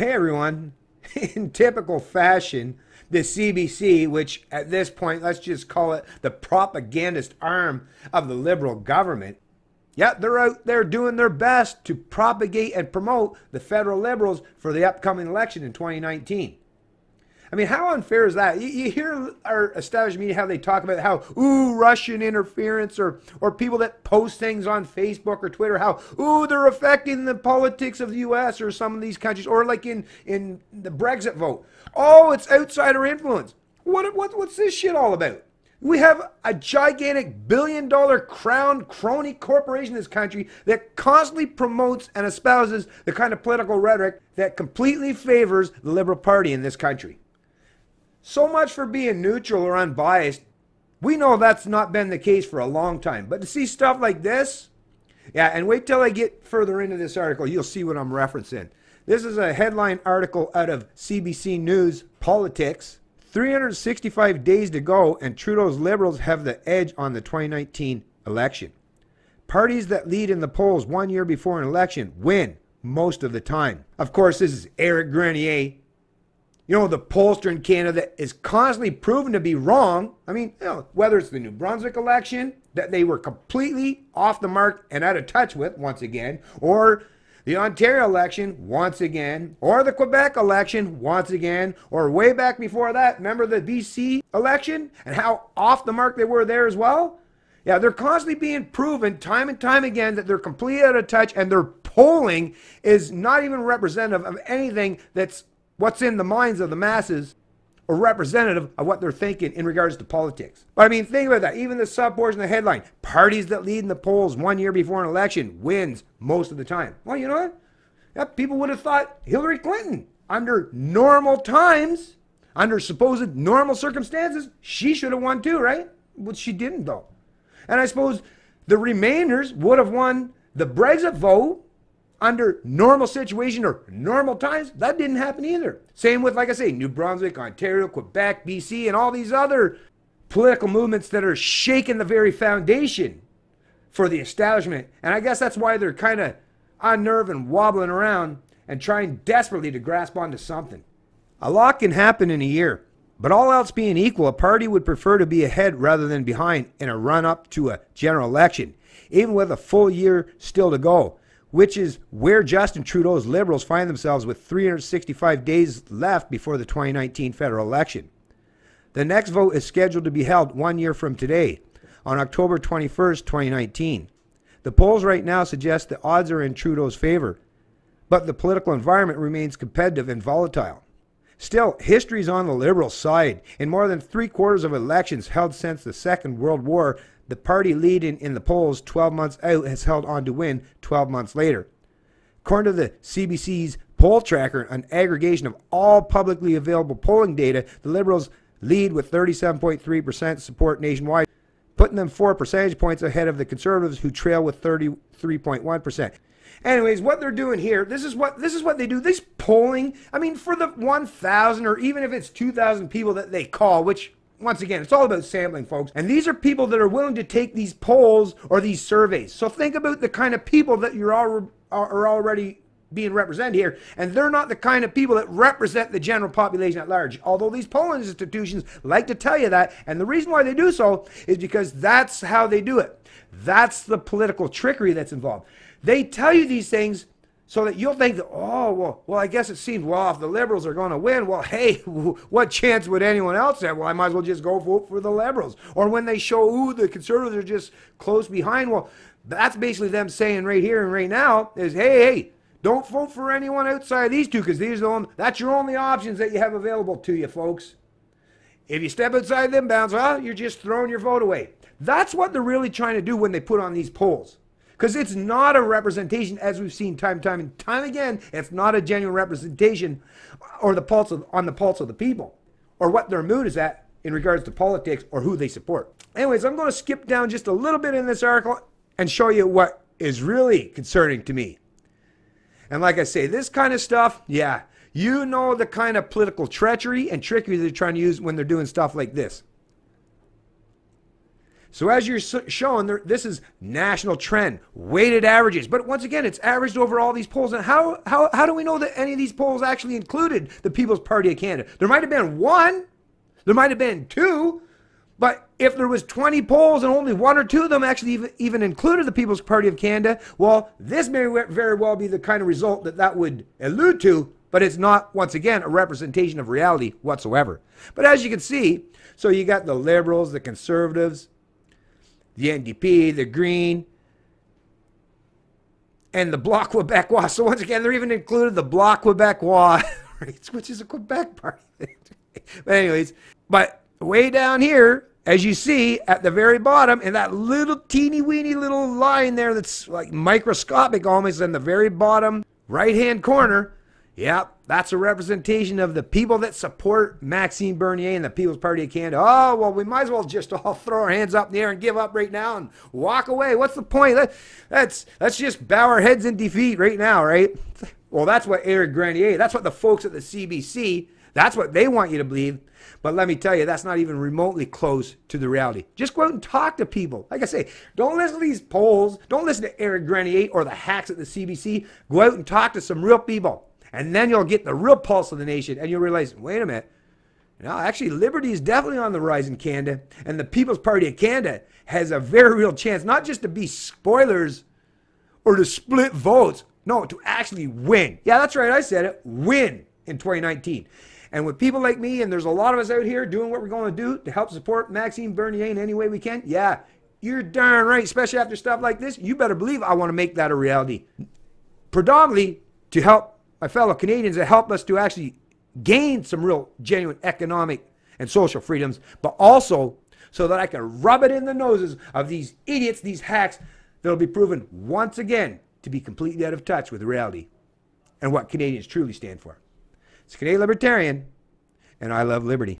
Hey everyone, in typical fashion, the CBC, which at this point, let's just call it the propagandist arm of the Liberal government, yeah, they're out there doing their best to propagate and promote the federal Liberals for the upcoming election in 2019. I mean, how unfair is that? You hear our established media, how they talk about how, ooh, Russian interference, or people that post things on Facebook or Twitter, how, ooh, they're affecting the politics of the U.S. or some of these countries, or like in the Brexit vote. Oh, it's outsider influence. What's this shit all about? We have a gigantic billion-dollar crown crony corporation in this country that constantly promotes and espouses the kind of political rhetoric that completely favors the Liberal Party in this country. So much for being neutral or unbiased. We know that's not been the case for a long time. But to see stuff like this, yeah, and wait till I get further into this article, you'll see what I'm referencing. This is a headline article out of CBC News Politics. 365 days to go and Trudeau's Liberals have the edge on the 2019 election. Parties that lead in the polls 1 year before an election win most of the time. Of course, this is Eric Grenier, you know, the pollster in Canada that is constantly proven to be wrong. I mean, you know, whether it's the New Brunswick election that they were completely off the mark and out of touch with once again, or the Ontario election once again, or the Quebec election once again, or way back before that, remember the BC election and how off the mark they were there as well? Yeah, they're constantly being proven time and time again that they're completely out of touch, and their polling is not even representative of anything that's what's in the minds of the masses or representative of what they're thinking in regards to politics. But I mean, think about that. Even the sub-portion of the headline, parties that lead in the polls 1 year before an election wins most of the time. Well, you know what? Yeah, people would have thought Hillary Clinton, under normal times, under supposed normal circumstances, she should have won too, right? Well, she didn't though. And I suppose the Remainers would have won the Brexit vote under normal situation or normal times. That didn't happen either. Same with, like I say, New Brunswick, Ontario, Quebec, BC, and all these other political movements that are shaking the very foundation for the establishment. And I guess that's why they're kind of unnerved and wobbling around and trying desperately to grasp onto something. A lot can happen in a year, but all else being equal, a party would prefer to be ahead rather than behind in a run-up to a general election, even with a full year still to go, which is where Justin Trudeau's Liberals find themselves with 365 days left before the 2019 federal election. The next vote is scheduled to be held 1 year from today, on October 21st, 2019. The polls right now suggest the odds are in Trudeau's favor, but the political environment remains competitive and volatile. Still, history's on the Liberal side. In more than 3/4 of elections held since the Second World War, the party leading in the polls 12 months out has held on to win 12 months later. According to the CBC's poll tracker, an aggregation of all publicly available polling data, the Liberals lead with 37.3% support nationwide, putting them 4 percentage points ahead of the Conservatives, who trail with 33.1%. Anyways, what they're doing here, this is what they do. This polling, I mean, for the 1,000 or even if it's 2,000 people that they call, which once again, it's all about sampling, folks. And these are people that are willing to take these polls or these surveys. So think about the kind of people that are already being represented here. And they're not the kind of people that represent the general population at large. Although these polling institutions like to tell you that. And the reason why they do so is because that's how they do it. That's the political trickery that's involved. They tell you these things so that you'll think that, oh, well, I guess it seems, well, if the Liberals are going to win, well, hey, what chance would anyone else have? Well, I might as well just go vote for the Liberals. Or when they show, ooh, the Conservatives are just close behind, well, that's basically them saying right here and right now is, hey, don't vote for anyone outside of these two, because that's your only options that you have available to you, folks. If you step outside them bounds, well, you're just throwing your vote away. That's what they're really trying to do when they put on these polls. Because it's not a representation, as we've seen time and time again. It's not a genuine representation or on the pulse of the people, or what their mood is at in regards to politics or who they support. Anyways, I'm going to skip down just a little bit in this article and show you what is really concerning to me. And like I say, this kind of stuff, yeah, you know the kind of political treachery and trickery they're trying to use when they're doing stuff like this. So as you're showing, this is national trend, weighted averages. But once again, it's averaged over all these polls. And how do we know that any of these polls actually included the People's Party of Canada? There might have been one. There might have been two. But if there was 20 polls and only one or two of them actually even included the People's Party of Canada, well, this may very well be the kind of result that would allude to, but it's not, once again, a representation of reality whatsoever. But as you can see, so you got the Liberals, the Conservatives, the NDP, the Green, and the Bloc Québécois. So once again, they're even included the Bloc Québécois, which is a Quebec party thing. But anyways, but way down here, as you see at the very bottom, in that little teeny weeny little line there that's like microscopic almost in the very bottom right-hand corner, yep, that's a representation of the people that support Maxime Bernier and the People's Party of Canada. Oh, well, we might as well just all throw our hands up in the air and give up right now and walk away. What's the point? Let's just bow our heads in defeat right now, right? Well, that's what Eric Grenier, that's what the folks at the CBC, that's what they want you to believe. But let me tell you, that's not even remotely close to the reality. Just go out and talk to people. Like I say, don't listen to these polls. Don't listen to Eric Grenier or the hacks at the CBC. Go out and talk to some real people. And then you'll get the real pulse of the nation. And you'll realize, wait a minute. No, actually, liberty is definitely on the rise in Canada. And the People's Party of Canada has a very real chance, not just to be spoilers or to split votes. No, to actually win. Yeah, that's right. I said it. Win in 2019. And with people like me, and there's a lot of us out here doing what we're going to do to help support Maxime Bernier in any way we can, yeah, you're darn right, especially after stuff like this, you better believe I want to make that a reality. Predominantly to help my fellow Canadians, to help us to actually gain some real genuine economic and social freedoms, but also so that I can rub it in the noses of these idiots, these hacks, that'll be proven once again to be completely out of touch with reality and what Canadians truly stand for. It's Canadian Libertarian, and I love liberty.